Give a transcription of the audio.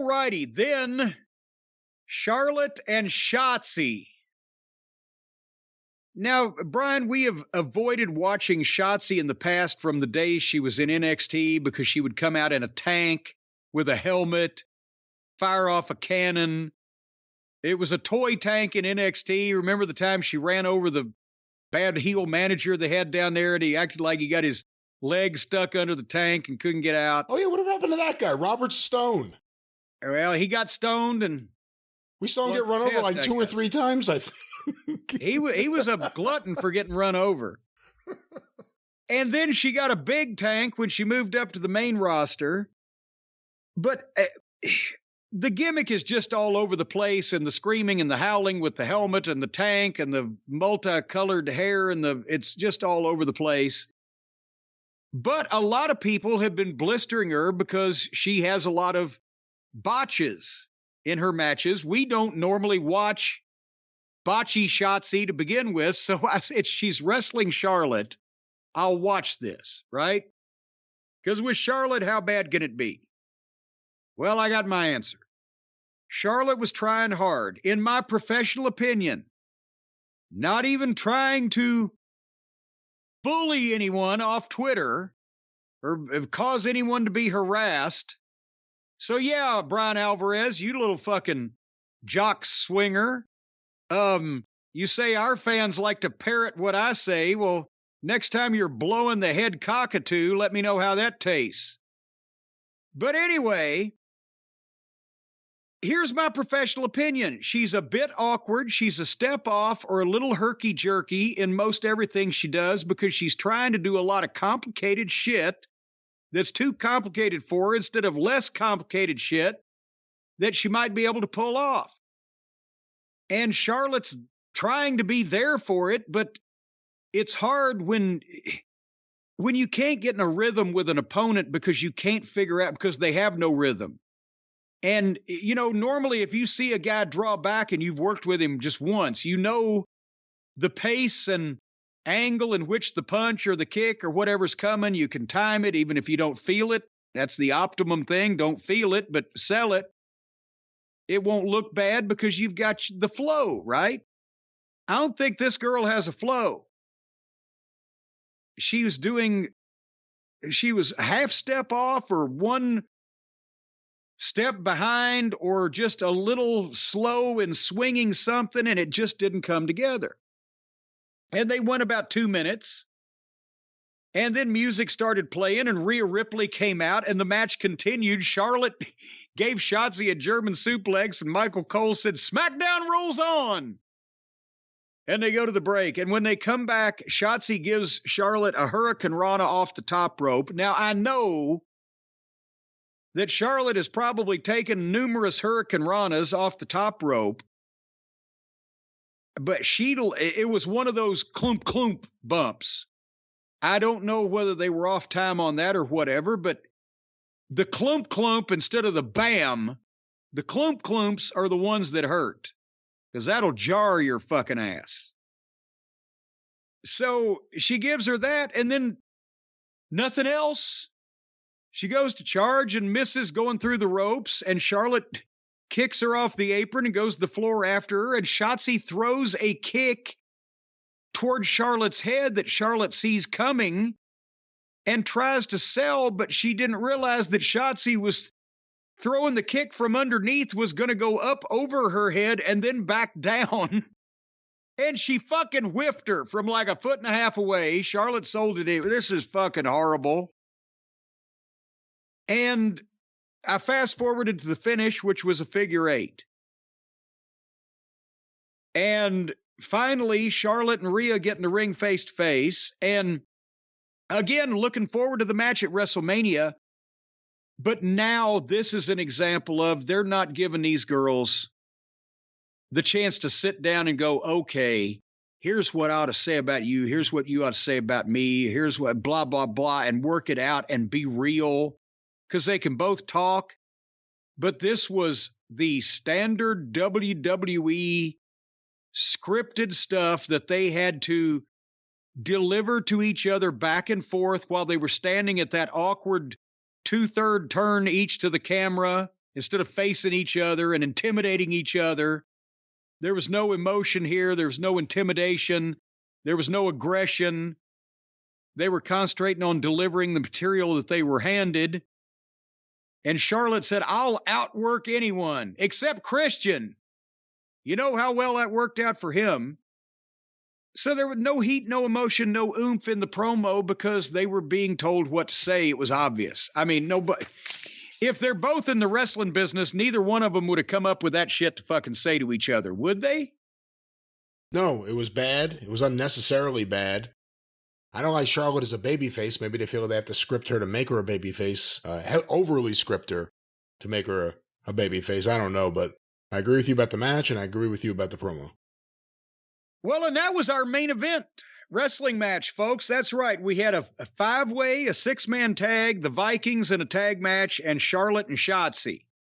righty, then Charlotte and Shotzi. Now, Brian, we have avoided watching Shotzi in the past from the days she was in NXT because she would come out in a tank with a helmet, fire off a cannon. It was a toy tank in NXT. Remember the time she ran over the bad heel manager they had down there, and he acted like he got his leg stuck under the tank and couldn't get out? Oh, yeah, what happened to that guy? Robert Stone. Well, he got stoned, and we saw him get run over like 2 or 3 times, I think. He was a glutton for getting run over. And then she got a big tank when she moved up to the main roster. But the gimmick is just all over the place, and the screaming and the howling with the helmet and the tank and the multicolored hair, and it's just all over the place. But a lot of people have been blistering her because she has a lot of botches in her matches. We don't normally watch botchy Shotzi to begin with, so I said, she's wrestling Charlotte, I'll watch this, right? Because with Charlotte, how bad can it be? Well, I got my answer. Charlotte was trying hard, in my professional opinion, not even trying to bully anyone off Twitter or cause anyone to be harassed. So yeah, Brian Alvarez, you little fucking jock swinger. You say our fans like to parrot what I say. Well, next time you're blowing the head cockatoo, let me know how that tastes. But anyway, here's my professional opinion. She's a bit awkward. She's a step off or a little herky-jerky in most everything she does because she's trying to do a lot of complicated shit that's too complicated for her instead of less complicated shit that she might be able to pull off. And Charlotte's trying to be there for it, but it's hard when you can't get in a rhythm with an opponent because you can't figure out, because they have no rhythm. And, you know, normally if you see a guy draw back and you've worked with him just once, you know the pace and angle in which the punch or the kick or whatever's coming, you can time it even if you don't feel it. That's the optimum thing. Don't feel it, but sell it. It won't look bad because you've got the flow, right? I don't think this girl has a flow. She was half step off or one step behind or just a little slow in swinging something, and it just didn't come together. And they went about 2 minutes, and then music started playing, and Rhea Ripley came out, and the match continued. Charlotte gave Shotzi a German suplex, and Michael Cole said, "Smackdown rolls on." And they go to the break. And when they come back, Shotzi gives Charlotte a Hurricane Rana off the top rope. Now, I know that Charlotte has probably taken numerous Hurricane Ranas off the top rope, but it was one of those clump clump bumps. I don't know whether they were off time on that or whatever, but the clump clump instead of the bam, the clump clumps are the ones that hurt, because that'll jar your fucking ass. So she gives her that, and then nothing else. She goes to charge and misses going through the ropes, and Charlotte kicks her off the apron and goes to the floor after her, and Shotzi throws a kick towards Charlotte's head that Charlotte sees coming and tries to sell, but she didn't realize that Shotzi was throwing the kick from underneath, was going to go up over her head and then back down. And she fucking whiffed her from like 1.5 feet away. Charlotte sold it. This is fucking horrible. And I fast forwarded to the finish, which was a figure 8. And finally, Charlotte and Rhea get in the ring face to face. And again, looking forward to the match at WrestleMania. But now this is an example of they're not giving these girls the chance to sit down and go, okay, here's what I ought to say about you. Here's what you ought to say about me. Here's what blah, blah, blah, and work it out and be real, because they can both talk. But this was the standard WWE scripted stuff that they had to deliver to each other back and forth while they were standing at that awkward 2/3 turn each to the camera instead of facing each other and intimidating each other. There was no emotion here. There was no intimidation. There was no aggression. They were concentrating on delivering the material that they were handed. And Charlotte said, I'll outwork anyone except Christian. You know how well that worked out for him. So there was no heat, no emotion, no oomph in the promo because they were being told what to say. It was obvious. I mean, nobody. If they're both in the wrestling business, neither one of them would have come up with that shit to fucking say to each other, would they? No, it was bad. It was unnecessarily bad. I don't like Charlotte as a babyface. Maybe they feel they have to script her to make her a babyface, overly script her to make her a babyface. I don't know, but I agree with you about the match, and I agree with you about the promo. Well, and that was our main event. Wrestling match, folks. That's right. We had a 5-way, a 6-man tag, the Vikings in a tag match, and Charlotte and Shotzi.